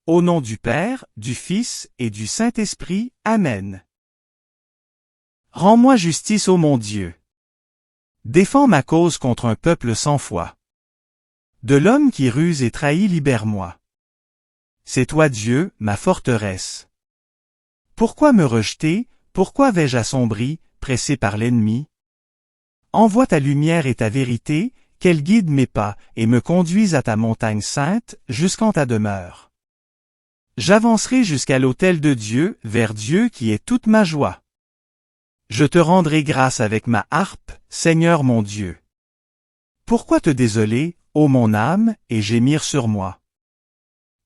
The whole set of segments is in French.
Au nom du Père, du Fils et du Saint-Esprit. Amen. Rends-moi justice, ô mon Dieu. Défends ma cause contre un peuple sans foi. De l'homme qui ruse et trahit, libère-moi. C'est toi Dieu, ma forteresse. Pourquoi me rejeter, pourquoi vais-je assombri, pressé par l'ennemi? Envoie ta lumière et ta vérité, qu'elle guide mes pas et me conduise à ta montagne sainte, jusqu'en ta demeure. J'avancerai jusqu'à l'autel de Dieu, vers Dieu qui est toute ma joie. Je te rendrai grâce avec ma harpe, Seigneur mon Dieu. Pourquoi te désoler, ô mon âme, et gémir sur moi?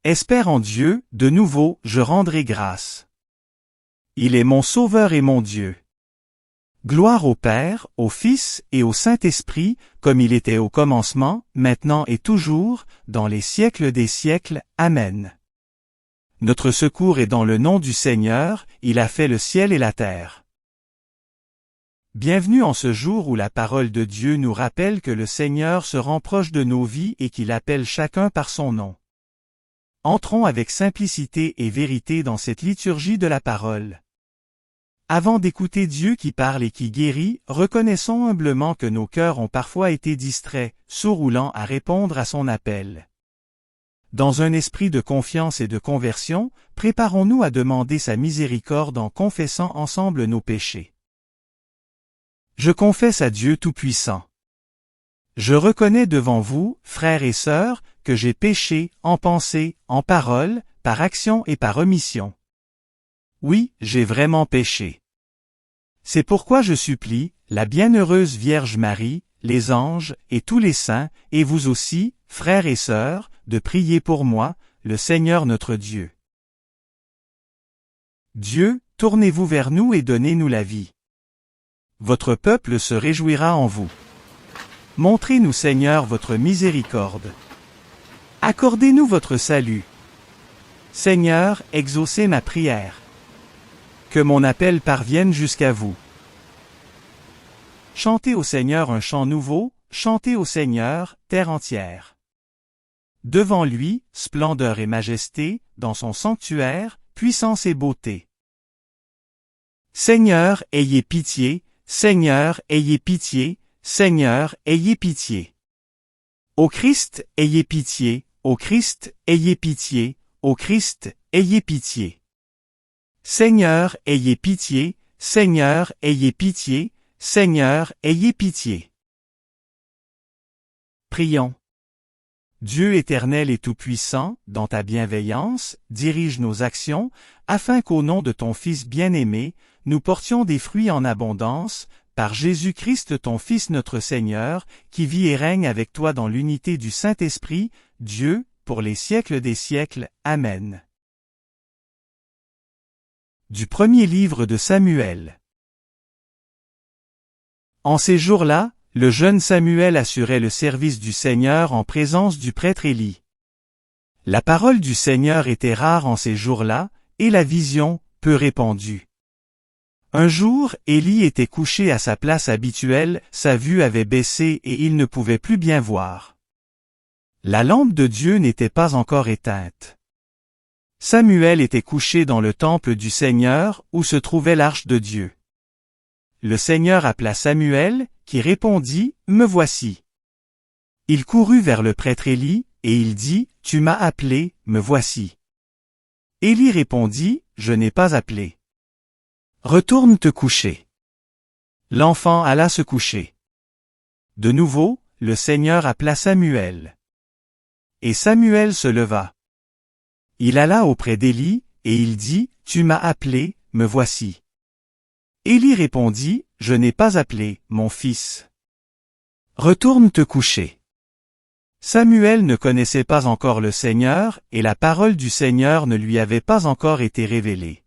Espère en Dieu, de nouveau, je rendrai grâce. Il est mon Sauveur et mon Dieu. Gloire au Père, au Fils et au Saint-Esprit, comme il était au commencement, maintenant et toujours, dans les siècles des siècles. Amen. Notre secours est dans le nom du Seigneur, il a fait le ciel et la terre. Bienvenue en ce jour où la parole de Dieu nous rappelle que le Seigneur se rend proche de nos vies et qu'il appelle chacun par son nom. Entrons avec simplicité et vérité dans cette liturgie de la parole. Avant d'écouter Dieu qui parle et qui guérit, reconnaissons humblement que nos cœurs ont parfois été distraits, sourds à répondre à son appel. Dans un esprit de confiance et de conversion, préparons-nous à demander sa miséricorde en confessant ensemble nos péchés. Je confesse à Dieu Tout-Puissant. Je reconnais devant vous, frères et sœurs, que j'ai péché en pensée, en parole, par action et par omission. Oui, j'ai vraiment péché. C'est pourquoi je supplie, la bienheureuse Vierge Marie, les anges et tous les saints, et vous aussi, frères et sœurs, de prier pour moi, le Seigneur notre Dieu. Dieu, tournez-vous vers nous et donnez-nous la vie. Votre peuple se réjouira en vous. Montrez-nous, Seigneur, votre miséricorde. Accordez-nous votre salut. Seigneur, exaucez ma prière. Que mon appel parvienne jusqu'à vous. Chantez au Seigneur un chant nouveau, chantez au Seigneur, terre entière. Devant lui, splendeur et majesté, dans son sanctuaire, puissance et beauté. Seigneur, ayez pitié, Seigneur, ayez pitié, Seigneur, ayez pitié. Ô Christ, ayez pitié, ô Christ, ayez pitié, ô Christ, ayez pitié. Seigneur, ayez pitié, Seigneur, ayez pitié, Seigneur, ayez pitié. Prions. Dieu éternel et tout-puissant, dans ta bienveillance, dirige nos actions, afin qu'au nom de ton Fils bien-aimé, nous portions des fruits en abondance, par Jésus-Christ ton Fils notre Seigneur, qui vit et règne avec toi dans l'unité du Saint-Esprit, Dieu, pour les siècles des siècles. Amen. Du premier livre de Samuel. En ces jours-là, le jeune Samuel assurait le service du Seigneur en présence du prêtre Élie. La parole du Seigneur était rare en ces jours-là, et la vision, peu répandue. Un jour, Élie était couché à sa place habituelle, sa vue avait baissé et il ne pouvait plus bien voir. La lampe de Dieu n'était pas encore éteinte. Samuel était couché dans le temple du Seigneur, où se trouvait l'arche de Dieu. Le Seigneur appela Samuel, qui répondit, « Me voici ». Il courut vers le prêtre Élie, et il dit, « Tu m'as appelé, me voici ». Élie répondit, « Je n'ai pas appelé. Retourne te coucher. » L'enfant alla se coucher. De nouveau, le Seigneur appela Samuel. Et Samuel se leva. Il alla auprès d'Élie, et il dit, « Tu m'as appelé, me voici. » Élie répondit, « Je n'ai pas appelé, mon fils. Retourne te coucher. » Samuel ne connaissait pas encore le Seigneur, et la parole du Seigneur ne lui avait pas encore été révélée.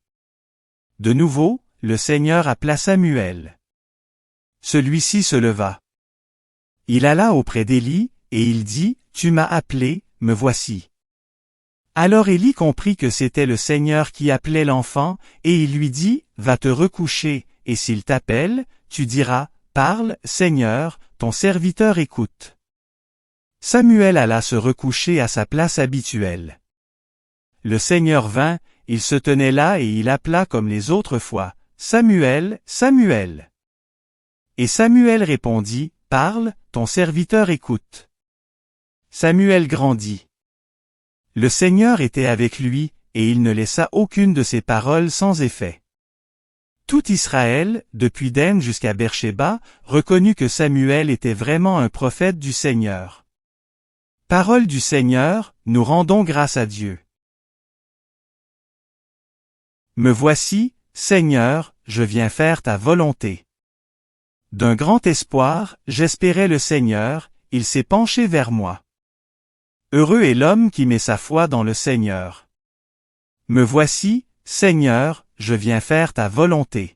De nouveau, le Seigneur appela Samuel. Celui-ci se leva. Il alla auprès d'Élie, et il dit, « Tu m'as appelé, me voici. » Alors Élie comprit que c'était le Seigneur qui appelait l'enfant, et il lui dit, « Va te recoucher, et s'il t'appelle, tu diras, « Parle, Seigneur, ton serviteur écoute. » Samuel alla se recoucher à sa place habituelle. le Seigneur vint, il se tenait là et il appela comme les autres fois, « Samuel, Samuel !» Et Samuel répondit, « Parle, ton serviteur écoute. » Samuel grandit. Le Seigneur était avec lui, et il ne laissa aucune de ses paroles sans effet. Tout Israël, depuis Dan jusqu'à Beersheba, reconnut que Samuel était vraiment un prophète du Seigneur. Parole du Seigneur, nous rendons grâce à Dieu. Me voici, Seigneur, je viens faire ta volonté. D'un grand espoir, j'espérais le Seigneur, il s'est penché vers moi. Heureux est l'homme qui met sa foi dans le Seigneur. Me voici, Seigneur, je viens faire ta volonté.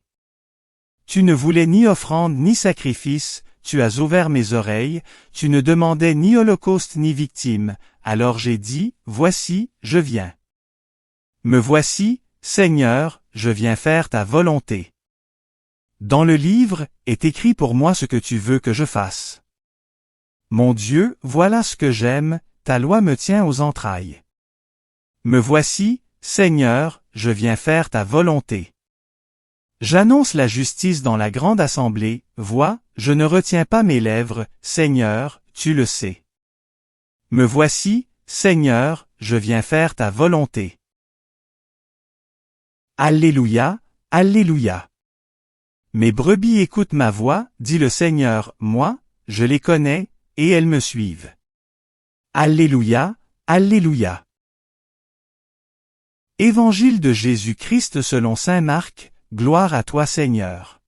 Tu ne voulais ni offrande ni sacrifice, tu as ouvert mes oreilles, tu ne demandais ni holocauste ni victime, alors j'ai dit, voici, je viens. Me voici, Seigneur, je viens faire ta volonté. Dans le livre, est écrit pour moi ce que tu veux que je fasse. Mon Dieu, voilà ce que j'aime, ta loi me tient aux entrailles. Me voici, Seigneur, je viens faire ta volonté. J'annonce la justice dans la grande assemblée, vois, je ne retiens pas mes lèvres, Seigneur, tu le sais. Me voici, Seigneur, je viens faire ta volonté. Alléluia, Alléluia. Mes brebis écoutent ma voix, dit le Seigneur, moi, je les connais, et elles me suivent. Alléluia, Alléluia. Évangile de Jésus-Christ selon saint Marc, gloire à toi Seigneur.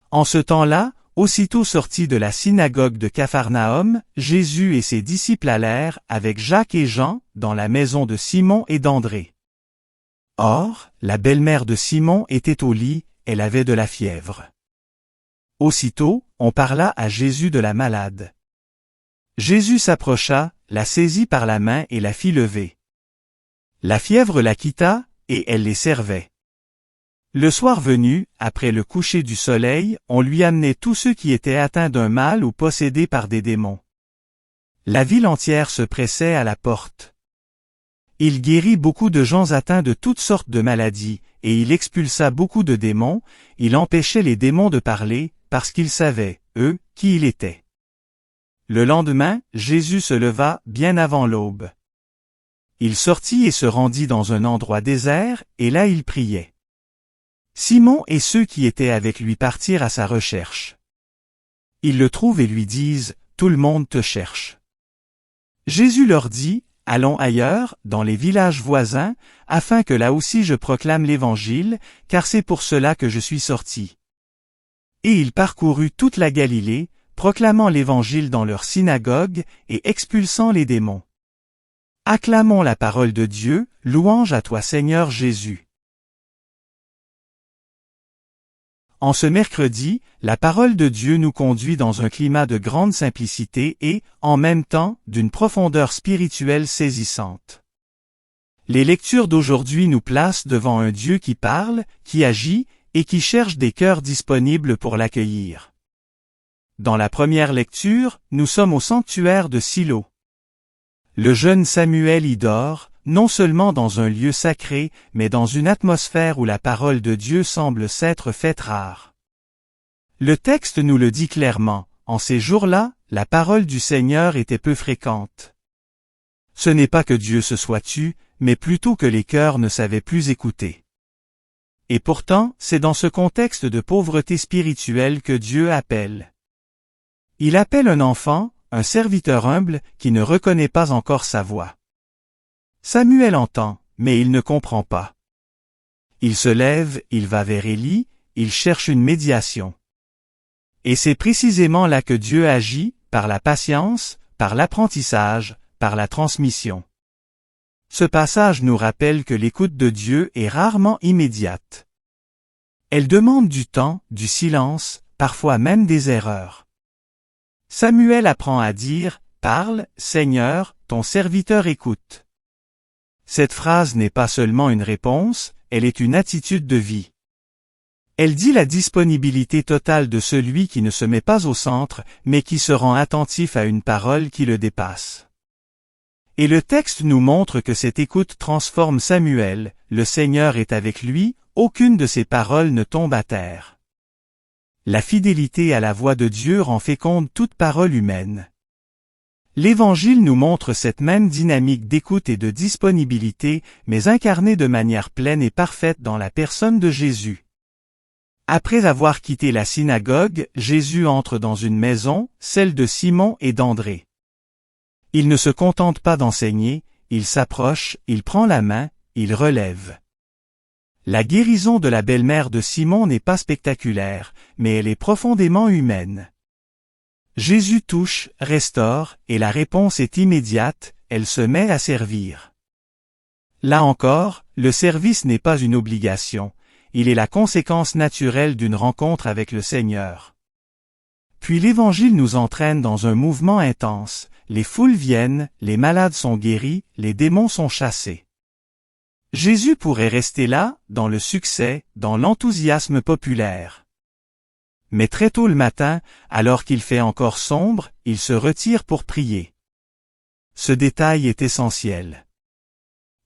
En ce temps-là, aussitôt sortis de la synagogue de Capharnaüm, Jésus et ses disciples allèrent, avec Jacques et Jean, dans la maison de Simon et d'André. Or, la belle-mère de Simon était au lit, elle avait de la fièvre. Aussitôt, on parla à Jésus de la malade. Jésus s'approcha, la saisit par la main et la fit lever. La fièvre la quitta, et elle les servait. Le soir venu, après le coucher du soleil, on lui amenait tous ceux qui étaient atteints d'un mal ou possédés par des démons. La ville entière se pressait à la porte. Il guérit beaucoup de gens atteints de toutes sortes de maladies, et il expulsa beaucoup de démons, il empêchait les démons de parler, parce qu'ils savaient, eux, qui il était. Le lendemain, Jésus se leva bien avant l'aube. Il sortit et se rendit dans un endroit désert, et là il priait. Simon et ceux qui étaient avec lui partirent à sa recherche. Ils le trouvent et lui disent, « Tout le monde te cherche. » Jésus leur dit, « Allons ailleurs, dans les villages voisins, afin que là aussi je proclame l'Évangile, car c'est pour cela que je suis sorti. » Et il parcourut toute la Galilée, proclamant l'Évangile dans leurs synagogues et expulsant les démons. Acclamons la parole de Dieu, louange à toi Seigneur Jésus. En ce mercredi, la parole de Dieu nous conduit dans un climat de grande simplicité et, en même temps, d'une profondeur spirituelle saisissante. Les lectures d'aujourd'hui nous placent devant un Dieu qui parle, qui agit, et qui cherche des cœurs disponibles pour l'accueillir. Dans la première lecture, nous sommes au sanctuaire de Silo. Le jeune Samuel y dort, non seulement dans un lieu sacré, mais dans une atmosphère où la parole de Dieu semble s'être faite rare. Le texte nous le dit clairement, en ces jours-là, la parole du Seigneur était peu fréquente. Ce n'est pas que Dieu se soit tu, mais plutôt que les cœurs ne savaient plus écouter. Et pourtant, c'est dans ce contexte de pauvreté spirituelle que Dieu appelle. Il appelle un enfant, un serviteur humble, qui ne reconnaît pas encore sa voix. Samuel entend, mais il ne comprend pas. Il se lève, il va vers Élie, il cherche une médiation. Et c'est précisément là que Dieu agit, par la patience, par l'apprentissage, par la transmission. Ce passage nous rappelle que l'écoute de Dieu est rarement immédiate. Elle demande du temps, du silence, parfois même des erreurs. Samuel apprend à dire, « Parle, Seigneur, ton serviteur écoute. » Cette phrase n'est pas seulement une réponse, elle est une attitude de vie. Elle dit la disponibilité totale de celui qui ne se met pas au centre, mais qui se rend attentif à une parole qui le dépasse. Et le texte nous montre que cette écoute transforme Samuel, le Seigneur est avec lui, aucune de ses paroles ne tombe à terre. La fidélité à la voix de Dieu rend féconde toute parole humaine. L'Évangile nous montre cette même dynamique d'écoute et de disponibilité, mais incarnée de manière pleine et parfaite dans la personne de Jésus. Après avoir quitté la synagogue, Jésus entre dans une maison, celle de Simon et d'André. Il ne se contente pas d'enseigner, il s'approche, il prend la main, il relève. La guérison de la belle-mère de Simon n'est pas spectaculaire, mais elle est profondément humaine. Jésus touche, restaure, et la réponse est immédiate, elle se met à servir. Là encore, le service n'est pas une obligation, il est la conséquence naturelle d'une rencontre avec le Seigneur. Puis l'Évangile nous entraîne dans un mouvement intense, les foules viennent, les malades sont guéris, les démons sont chassés. Jésus pourrait rester là, dans le succès, dans l'enthousiasme populaire. Mais très tôt le matin, alors qu'il fait encore sombre, il se retire pour prier. Ce détail est essentiel.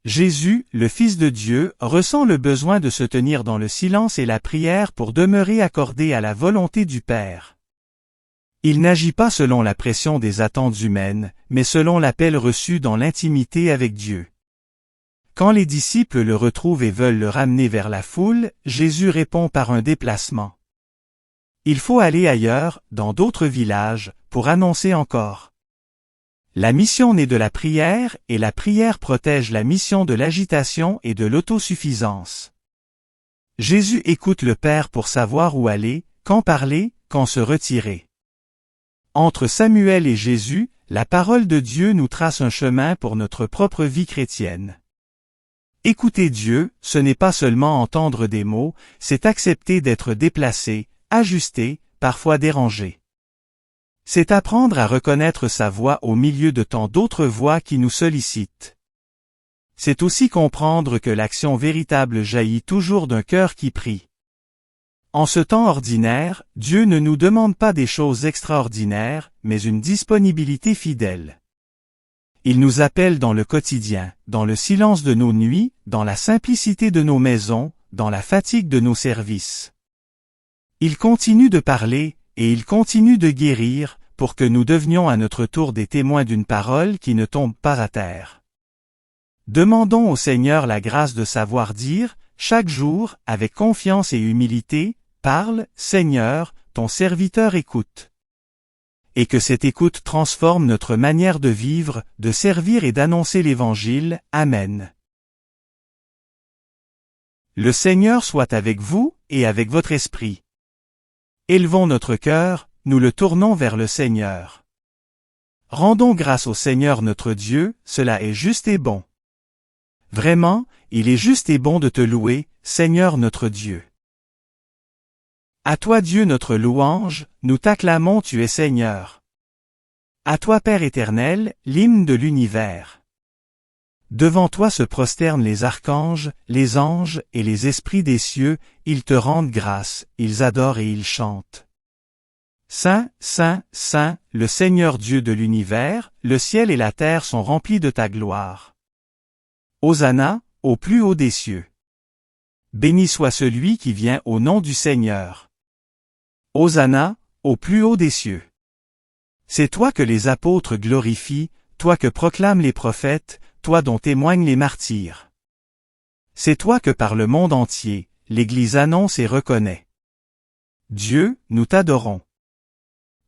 Jésus, le Fils de Dieu, ressent le besoin de se tenir dans le silence et la prière pour demeurer accordé à la volonté du Père. Il n'agit pas selon la pression des attentes humaines, mais selon l'appel reçu dans l'intimité avec Dieu. Quand les disciples le retrouvent et veulent le ramener vers la foule, Jésus répond par un déplacement. Il faut aller ailleurs, dans d'autres villages, pour annoncer encore. La mission naît de la prière, et la prière protège la mission de l'agitation et de l'autosuffisance. Jésus écoute le Père pour savoir où aller, quand parler, quand se retirer. Entre Samuel et Jésus, la parole de Dieu nous trace un chemin pour notre propre vie chrétienne. Écouter Dieu, ce n'est pas seulement entendre des mots, c'est accepter d'être déplacé, ajusté, parfois dérangé. C'est apprendre à reconnaître sa voix au milieu de tant d'autres voix qui nous sollicitent. C'est aussi comprendre que l'action véritable jaillit toujours d'un cœur qui prie. En ce temps ordinaire, Dieu ne nous demande pas des choses extraordinaires, mais une disponibilité fidèle. Il nous appelle dans le quotidien, dans le silence de nos nuits, dans la simplicité de nos maisons, dans la fatigue de nos services. Il continue de parler, et il continue de guérir, pour que nous devenions à notre tour des témoins d'une parole qui ne tombe pas à terre. Demandons au Seigneur la grâce de savoir dire, chaque jour, avec confiance et humilité, parle, Seigneur, ton serviteur écoute. Et que cette écoute transforme notre manière de vivre, de servir et d'annoncer l'Évangile. Amen. Le Seigneur soit avec vous, et avec votre esprit. Élevons notre cœur, nous le tournons vers le Seigneur. Rendons grâce au Seigneur notre Dieu, cela est juste et bon. Vraiment, il est juste et bon de te louer, Seigneur notre Dieu. À toi Dieu notre louange, nous t'acclamons tu es Seigneur. À toi Père éternel, l'hymne de l'univers. Devant toi se prosternent les archanges, les anges et les esprits des cieux, ils te rendent grâce, ils adorent et ils chantent. Saint, Saint, Saint, le Seigneur Dieu de l'univers, le ciel et la terre sont remplis de ta gloire. Hosanna, au plus haut des cieux. Béni soit celui qui vient au nom du Seigneur. Hosanna, au plus haut des cieux. C'est toi que les apôtres glorifient, toi que proclament les prophètes, toi dont témoignent les martyrs. C'est toi que par le monde entier, l'Église annonce et reconnaît. Dieu, nous t'adorons.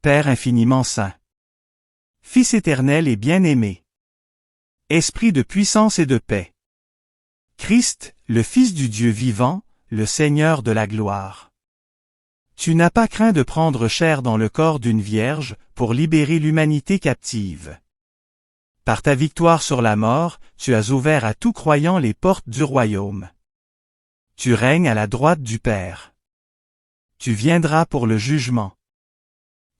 Père infiniment saint. Fils éternel et bien-aimé. Esprit de puissance et de paix. Christ, le Fils du Dieu vivant, le Seigneur de la gloire. Tu n'as pas craint de prendre chair dans le corps d'une vierge, pour libérer l'humanité captive. Par ta victoire sur la mort, tu as ouvert à tout croyant les portes du royaume. Tu règnes à la droite du Père. Tu viendras pour le jugement.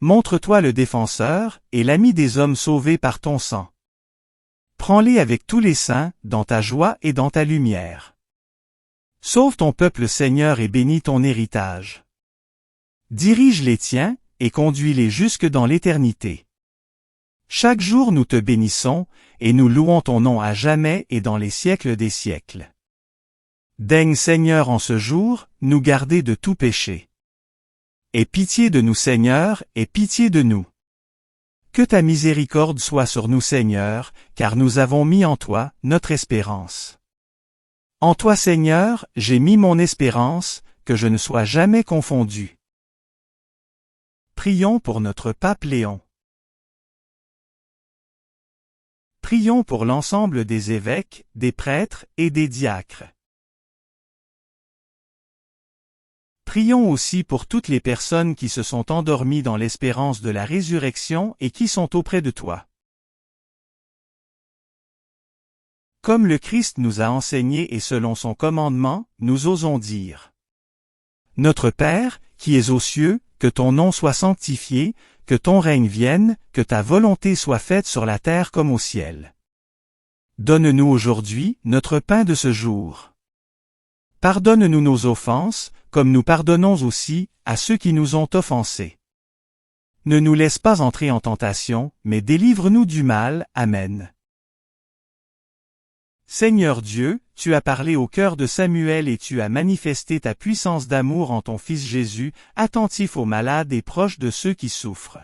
Montre-toi le défenseur, et l'ami des hommes sauvés par ton sang. Prends-les avec tous les saints, dans ta joie et dans ta lumière. Sauve ton peuple Seigneur et bénis ton héritage. Dirige les tiens, et conduis-les jusque dans l'éternité. Chaque jour nous te bénissons, et nous louons ton nom à jamais et dans les siècles des siècles. Daigne Seigneur en ce jour, nous garder de tout péché. Aie pitié de nous Seigneur, aie pitié de nous. Que ta miséricorde soit sur nous Seigneur, car nous avons mis en toi notre espérance. En toi Seigneur, j'ai mis mon espérance, que je ne sois jamais confondu. Prions pour notre pape Léon. Prions pour l'ensemble des évêques, des prêtres et des diacres. Prions aussi pour toutes les personnes qui se sont endormies dans l'espérance de la résurrection et qui sont auprès de toi. Comme le Christ nous a enseigné et selon son commandement, nous osons dire: Notre Père, qui es aux cieux, que ton nom soit sanctifié, que ton règne vienne, que ta volonté soit faite sur la terre comme au ciel. Donne-nous aujourd'hui notre pain de ce jour. Pardonne-nous nos offenses, comme nous pardonnons aussi à ceux qui nous ont offensés. Ne nous laisse pas entrer en tentation, mais délivre-nous du mal. Amen. Seigneur Dieu, tu as parlé au cœur de Samuel et tu as manifesté ta puissance d'amour en ton Fils Jésus, attentif aux malades et proche de ceux qui souffrent.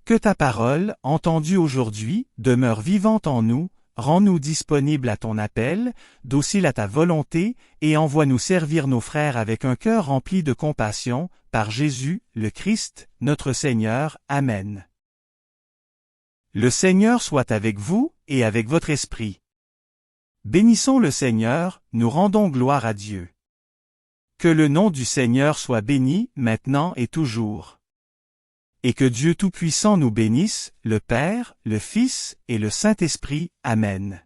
Que ta parole, entendue aujourd'hui, demeure vivante en nous, rends-nous disponibles à ton appel, dociles à ta volonté, et envoie-nous servir nos frères avec un cœur rempli de compassion, par Jésus, le Christ, notre Seigneur. Amen. Le Seigneur soit avec vous, et avec votre esprit. Bénissons le Seigneur, nous rendons gloire à Dieu. Que le nom du Seigneur soit béni, maintenant et toujours. Et que Dieu Tout-Puissant nous bénisse, le Père, le Fils et le Saint-Esprit. Amen.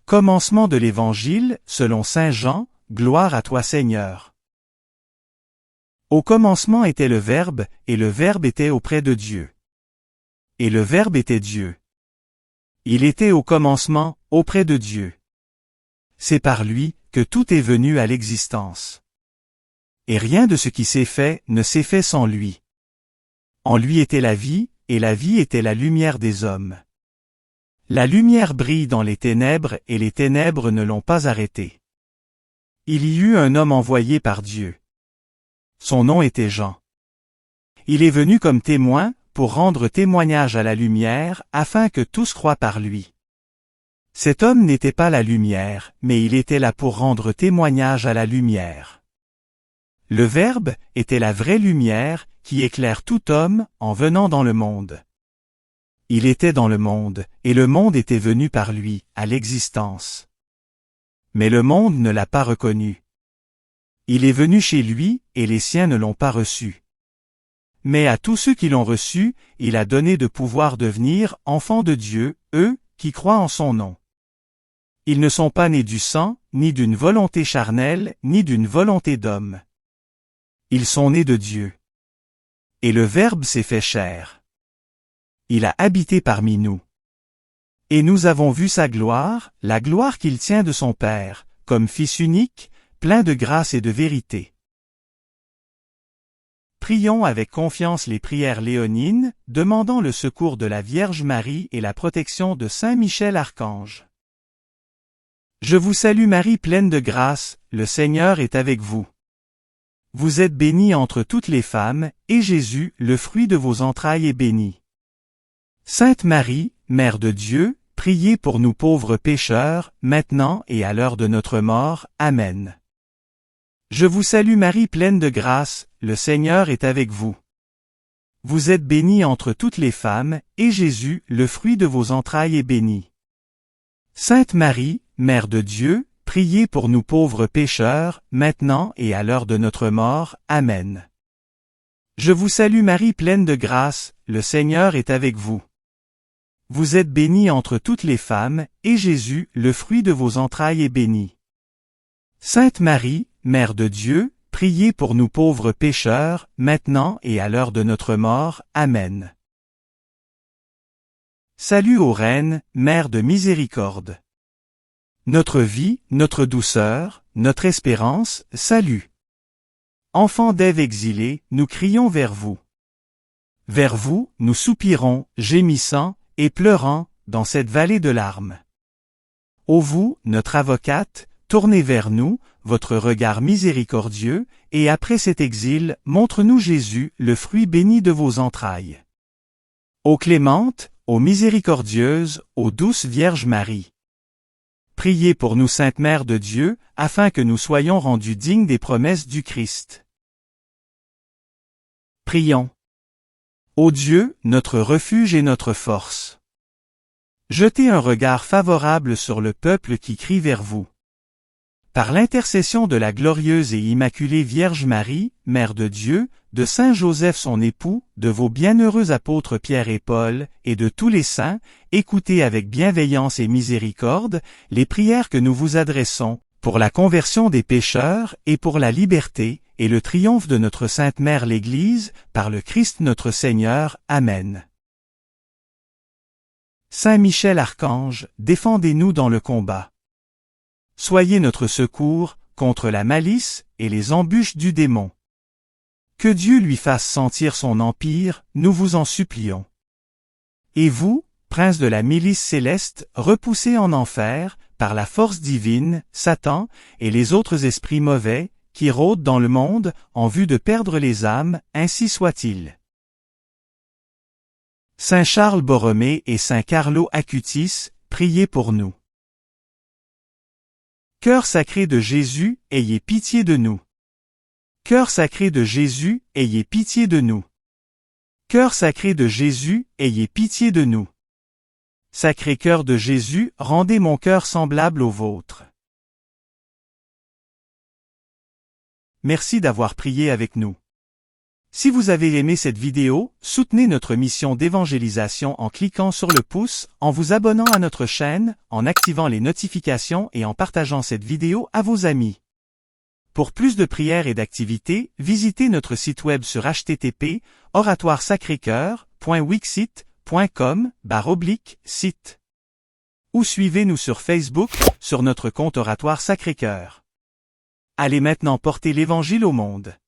Commencement de l'Évangile, selon Saint Jean, gloire à toi Seigneur. Au commencement était le Verbe, et le Verbe était auprès de Dieu. Et le Verbe était Dieu. Il était au commencement, auprès de Dieu. C'est par lui que tout est venu à l'existence. Et rien de ce qui s'est fait ne s'est fait sans lui. En lui était la vie, et la vie était la lumière des hommes. La lumière brille dans les ténèbres et les ténèbres ne l'ont pas arrêtée. Il y eut un homme envoyé par Dieu. Son nom était Jean. Il est venu comme témoin, pour rendre témoignage à la lumière, afin que tous croient par lui. Cet homme n'était pas la lumière, mais il était là pour rendre témoignage à la lumière. Le Verbe était la vraie lumière, qui éclaire tout homme, en venant dans le monde. Il était dans le monde, et le monde était venu par lui, à l'existence. Mais le monde ne l'a pas reconnu. Il est venu chez lui, et les siens ne l'ont pas reçu. Mais à tous ceux qui l'ont reçu, il a donné de pouvoir devenir enfants de Dieu, eux, qui croient en son nom. Ils ne sont pas nés du sang, ni d'une volonté charnelle, ni d'une volonté d'homme. Ils sont nés de Dieu. Et le Verbe s'est fait chair. Il a habité parmi nous. Et nous avons vu sa gloire, la gloire qu'il tient de son Père, comme Fils unique, plein de grâce et de vérité. Prions avec confiance les prières léonines, demandant le secours de la Vierge Marie et la protection de Saint Michel Archange. Je vous salue Marie pleine de grâce, le Seigneur est avec vous. Vous êtes bénie entre toutes les femmes, et Jésus, le fruit de vos entrailles, est béni. Sainte Marie, Mère de Dieu, priez pour nous pauvres pécheurs, maintenant et à l'heure de notre mort. Amen. Je vous salue Marie pleine de grâce, le Seigneur est avec vous. Vous êtes bénie entre toutes les femmes, et Jésus, le fruit de vos entrailles, est béni. Sainte Marie, Mère de Dieu, priez pour nous pauvres pécheurs, maintenant et à l'heure de notre mort. Amen. Je vous salue Marie pleine de grâce, le Seigneur est avec vous. Vous êtes bénie entre toutes les femmes, et Jésus, le fruit de vos entrailles, est béni. Sainte Marie, Mère de Dieu, priez pour nous pauvres pécheurs, maintenant et à l'heure de notre mort. Amen. Salut ô Reine, Mère de miséricorde. Notre vie, notre douceur, notre espérance, salut. Enfants d'Ève exilés, nous crions vers vous. Vers vous, nous soupirons, gémissant, et pleurant, dans cette vallée de larmes. Ô vous, notre avocate, tournez vers nous, votre regard miséricordieux, et après cet exil, montre-nous Jésus, le fruit béni de vos entrailles. Ô clémente, ô miséricordieuse, ô douce Vierge Marie. Priez pour nous, Sainte Mère de Dieu, afin que nous soyons rendus dignes des promesses du Christ. Prions. Ô Dieu, notre refuge et notre force. Jetez un regard favorable sur le peuple qui crie vers vous. Par l'intercession de la glorieuse et immaculée Vierge Marie, Mère de Dieu, de Saint Joseph son époux, de vos bienheureux apôtres Pierre et Paul, et de tous les saints, écoutez avec bienveillance et miséricorde les prières que nous vous adressons, pour la conversion des pécheurs et pour la liberté, et le triomphe de notre Sainte Mère l'Église, par le Christ notre Seigneur. Amen. Saint Michel Archange, défendez-nous dans le combat. Soyez notre secours contre la malice et les embûches du démon. Que Dieu lui fasse sentir son empire, nous vous en supplions. Et vous, prince de la milice céleste, repoussez en enfer, par la force divine, Satan et les autres esprits mauvais, qui rôdent dans le monde, en vue de perdre les âmes, ainsi soit-il. Saint Charles Borromée et Saint Carlo Acutis, priez pour nous. Cœur sacré de Jésus, ayez pitié de nous. Cœur sacré de Jésus, ayez pitié de nous. Cœur sacré de Jésus, ayez pitié de nous. Sacré cœur de Jésus, rendez mon cœur semblable au vôtre. Merci d'avoir prié avec nous. Si vous avez aimé cette vidéo, soutenez notre mission d'évangélisation en cliquant sur le pouce, en vous abonnant à notre chaîne, en activant les notifications et en partageant cette vidéo à vos amis. Pour plus de prières et d'activités, visitez notre site web sur http://oratoiresacrécoeur.wixsite.com/site. Ou suivez-nous sur Facebook, sur notre compte Oratoire Sacré-Cœur. Allez maintenant porter l'Évangile au monde.